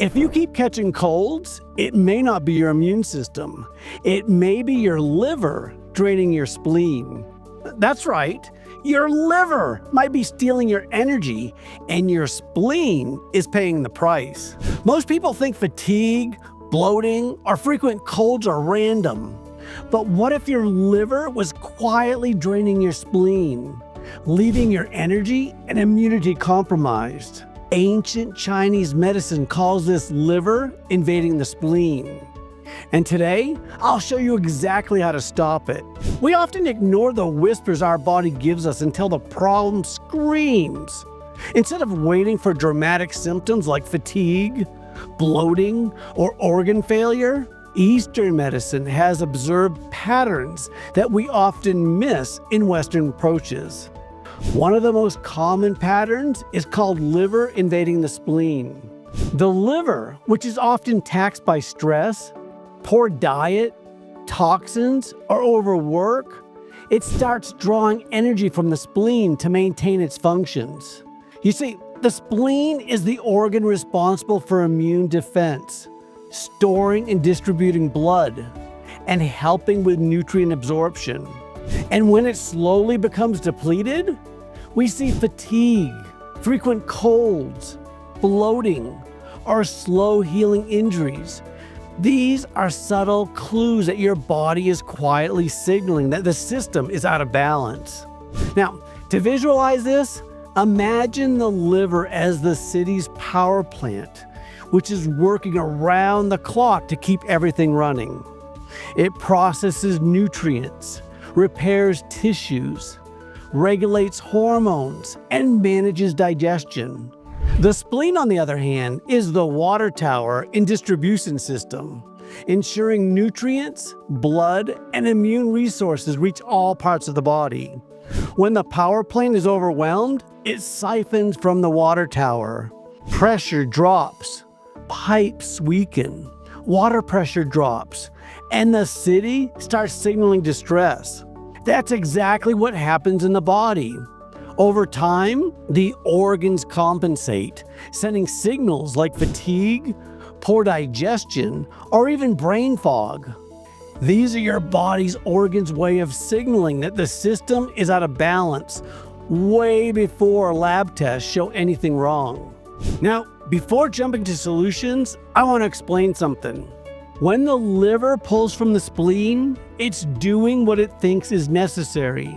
If you keep catching colds, it may not be your immune system. It may be your liver draining your spleen. That's right, your liver might be stealing your energy, and your spleen is paying the price. Most people think fatigue, bloating, or frequent colds are random. But what if your liver was quietly draining your spleen, leaving your energy and immunity compromised? Ancient Chinese medicine calls this liver invading the spleen. And today, I'll show you exactly how to stop it. We often ignore the whispers our body gives us until the problem screams. Instead of waiting for dramatic symptoms like fatigue, bloating, or organ failure, Eastern medicine has observed patterns that we often miss in Western approaches. One of the most common patterns is called liver invading the spleen. The liver, which is often taxed by stress, poor diet, toxins, or overwork, it starts drawing energy from the spleen to maintain its functions. You see, the spleen is the organ responsible for immune defense, storing and distributing blood, and helping with nutrient absorption. And when it slowly becomes depleted, we see fatigue, frequent colds, bloating, or slow healing injuries. These are subtle clues that your body is quietly signaling that the system is out of balance. Now, to visualize this, imagine the liver as the city's power plant, which is working around the clock to keep everything running. It processes nutrients, repairs tissues, regulates hormones, and manages digestion. The spleen, on the other hand, is the water tower and distribution system, ensuring nutrients, blood, and immune resources reach all parts of the body. When the power plant is overwhelmed, it siphons from the water tower. Pressure drops, pipes weaken, water pressure drops, and the city starts signaling distress. That's exactly what happens in the body. Over time, the organs compensate, sending signals like fatigue, poor digestion, or even brain fog. These are your body's organs' way of signaling that the system is out of balance way before lab tests show anything wrong. Now, before jumping to solutions, I want to explain something. When the liver pulls from the spleen, it's doing what it thinks is necessary.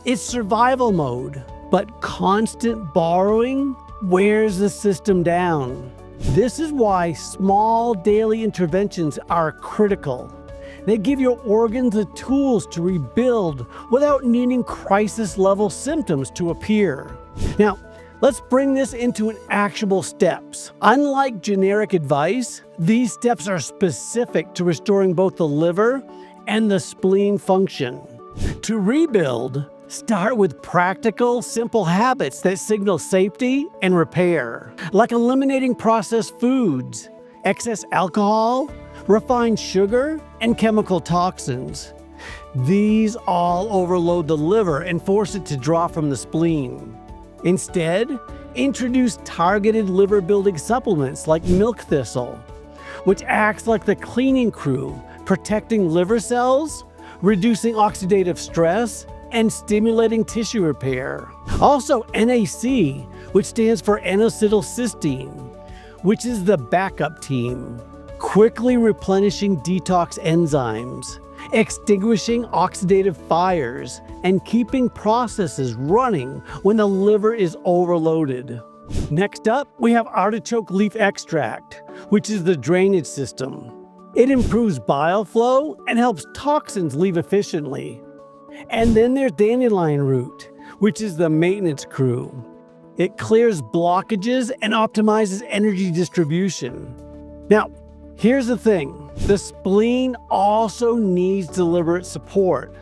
It's survival mode, but constant borrowing wears the system down. This is why small daily interventions are critical. They give your organs the tools to rebuild without needing crisis-level symptoms to appear. Now, let's bring this into actionable steps. Unlike generic advice, these steps are specific to restoring both the liver and the spleen function. To rebuild, start with practical, simple habits that signal safety and repair, like eliminating processed foods, excess alcohol, refined sugar, and chemical toxins. These all overload the liver and force it to draw from the spleen. Instead, introduce targeted liver-building supplements like milk thistle, which acts like the cleaning crew, protecting liver cells, reducing oxidative stress, and stimulating tissue repair. Also, NAC, which stands for N-acetylcysteine, which is the backup team, quickly replenishing detox enzymes, extinguishing oxidative fires, and keeping processes running when the liver is overloaded. Next up, we have artichoke leaf extract, which is the drainage system. It improves bile flow and helps toxins leave efficiently. And then there's dandelion root, which is the maintenance crew. It clears blockages and optimizes energy distribution. Now, here's the thing. The spleen also needs deliberate support.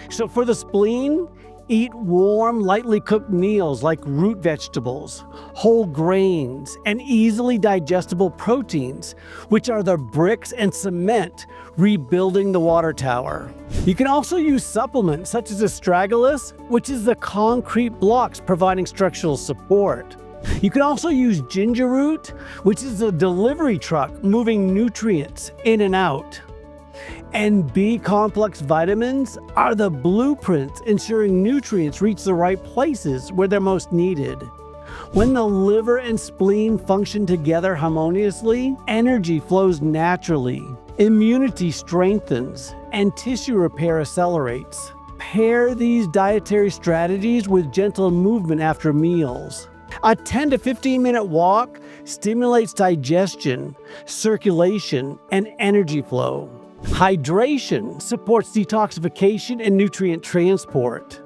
So for the spleen, eat warm, lightly cooked meals like root vegetables, whole grains, and easily digestible proteins, which are the bricks and cement rebuilding the water tower. You can also use supplements such as astragalus, which is the concrete blocks providing structural support. You can also use ginger root, which is a delivery truck moving nutrients in and out. And B-complex vitamins are the blueprints ensuring nutrients reach the right places where they're most needed. When the liver and spleen function together harmoniously, energy flows naturally, immunity strengthens, and tissue repair accelerates. Pair these dietary strategies with gentle movement after meals. A 10 to 15 minute walk stimulates digestion, circulation, and energy flow. Hydration supports detoxification and nutrient transport.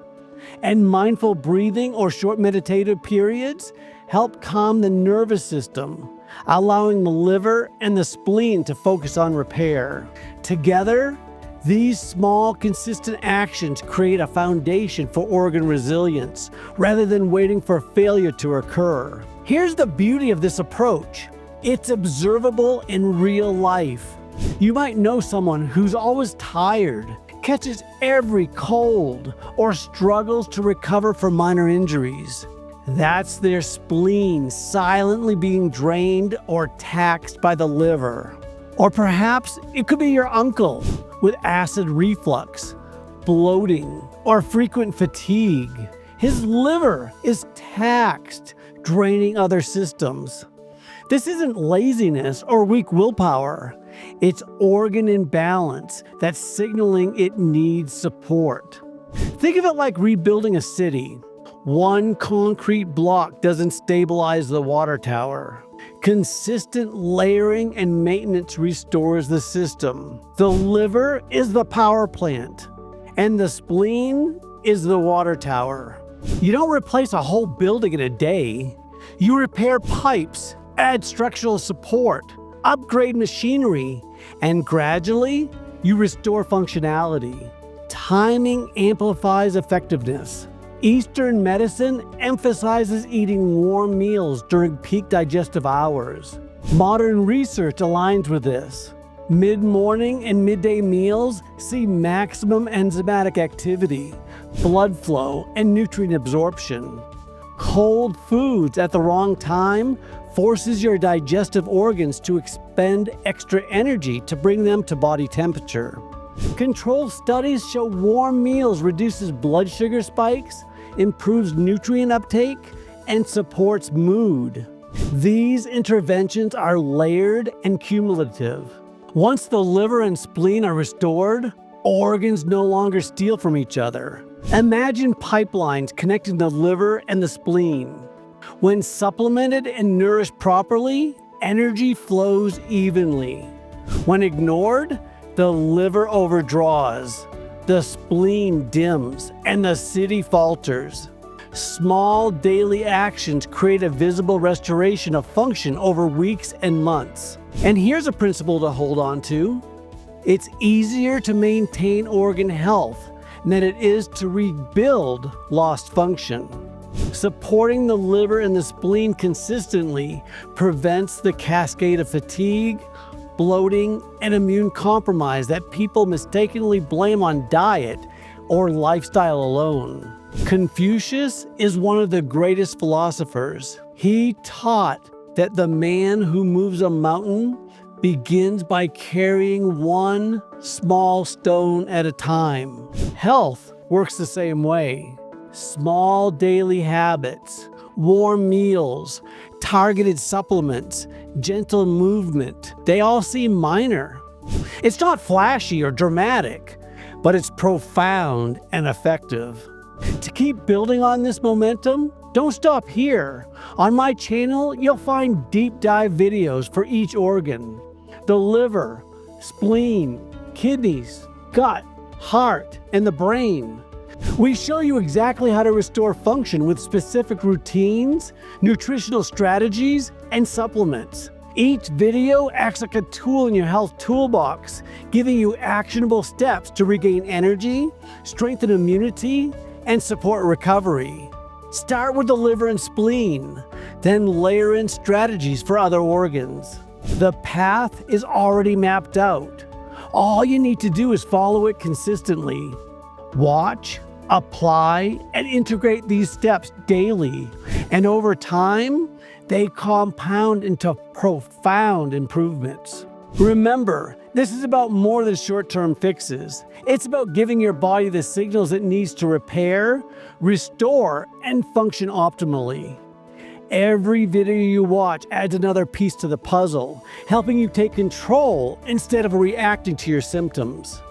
And mindful breathing or short meditative periods help calm the nervous system, allowing the liver and the spleen to focus on repair. Together, these small, consistent actions create a foundation for organ resilience, rather than waiting for failure to occur. Here's the beauty of this approach. It's observable in real life. You might know someone who's always tired, catches every cold, or struggles to recover from minor injuries. That's their spleen silently being drained or taxed by the liver. Or perhaps it could be your uncle with acid reflux, bloating, or frequent fatigue. His liver is taxed, draining other systems. This isn't laziness or weak willpower. It's organ imbalance that's signaling it needs support. Think of it like rebuilding a city. One concrete block doesn't stabilize the water tower. Consistent layering and maintenance restores the system. The liver is the power plant, and the spleen is the water tower. You don't replace a whole building in a day. You repair pipes, add structural support, upgrade machinery, and gradually, you restore functionality. Timing amplifies effectiveness. Eastern medicine emphasizes eating warm meals during peak digestive hours. Modern research aligns with this. Mid-morning and midday meals see maximum enzymatic activity, blood flow, and nutrient absorption. Cold foods at the wrong time forces your digestive organs to expend extra energy to bring them to body temperature. Controlled studies show warm meals reduces blood sugar spikes, improves nutrient uptake, and supports mood. These interventions are layered and cumulative. Once the liver and spleen are restored, organs no longer steal from each other. Imagine pipelines connecting the liver and the spleen. When supplemented and nourished properly, energy flows evenly. When ignored, the liver overdraws, the spleen dims, and the city falters. Small daily actions create a visible restoration of function over weeks and months. And here's a principle to hold on to. It's easier to maintain organ health than it is to rebuild lost function. Supporting the liver and the spleen consistently prevents the cascade of fatigue, bloating, and immune compromise that people mistakenly blame on diet or lifestyle alone. Confucius is one of the greatest philosophers. He taught that the man who moves a mountain begins by carrying one small stone at a time. Health works the same way. Small daily habits, warm meals, targeted supplements, gentle movement, they all seem minor. It's not flashy or dramatic, but it's profound and effective. To keep building on this momentum, don't stop here. On my channel, you'll find deep dive videos for each organ. The liver, spleen, kidneys, gut, heart, and the brain. We show you exactly how to restore function with specific routines, nutritional strategies, and supplements. Each video acts like a tool in your health toolbox, giving you actionable steps to regain energy, strengthen immunity, and support recovery. Start with the liver and spleen, then layer in strategies for other organs. The path is already mapped out. All you need to do is follow it consistently. Watch, Apply and integrate these steps daily, and over time, they compound into profound improvements. Remember, this is about more than short-term fixes. It's about giving your body the signals it needs to repair, restore, and function optimally. Every video you watch adds another piece to the puzzle, helping you take control instead of reacting to your symptoms.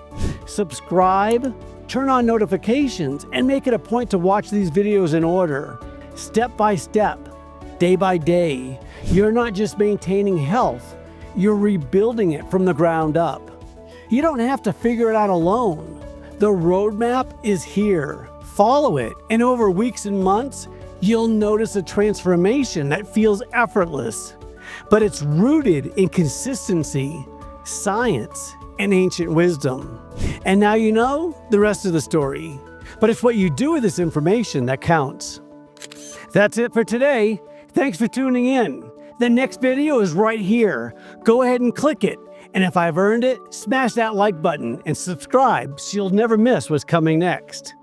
Subscribe, turn on notifications, and make it a point to watch these videos in order. Step by step, day by day, you're not just maintaining health, you're rebuilding it from the ground up. You don't have to figure it out alone. The roadmap is here. Follow it, and over weeks and months, you'll notice a transformation that feels effortless. But it's rooted in consistency, science, and ancient wisdom. And now you know the rest of the story. But it's what you do with this information that counts. That's it for today. Thanks for tuning in. The next video is right here. Go ahead and click it. And if I've earned it, smash that like button and subscribe so you'll never miss what's coming next.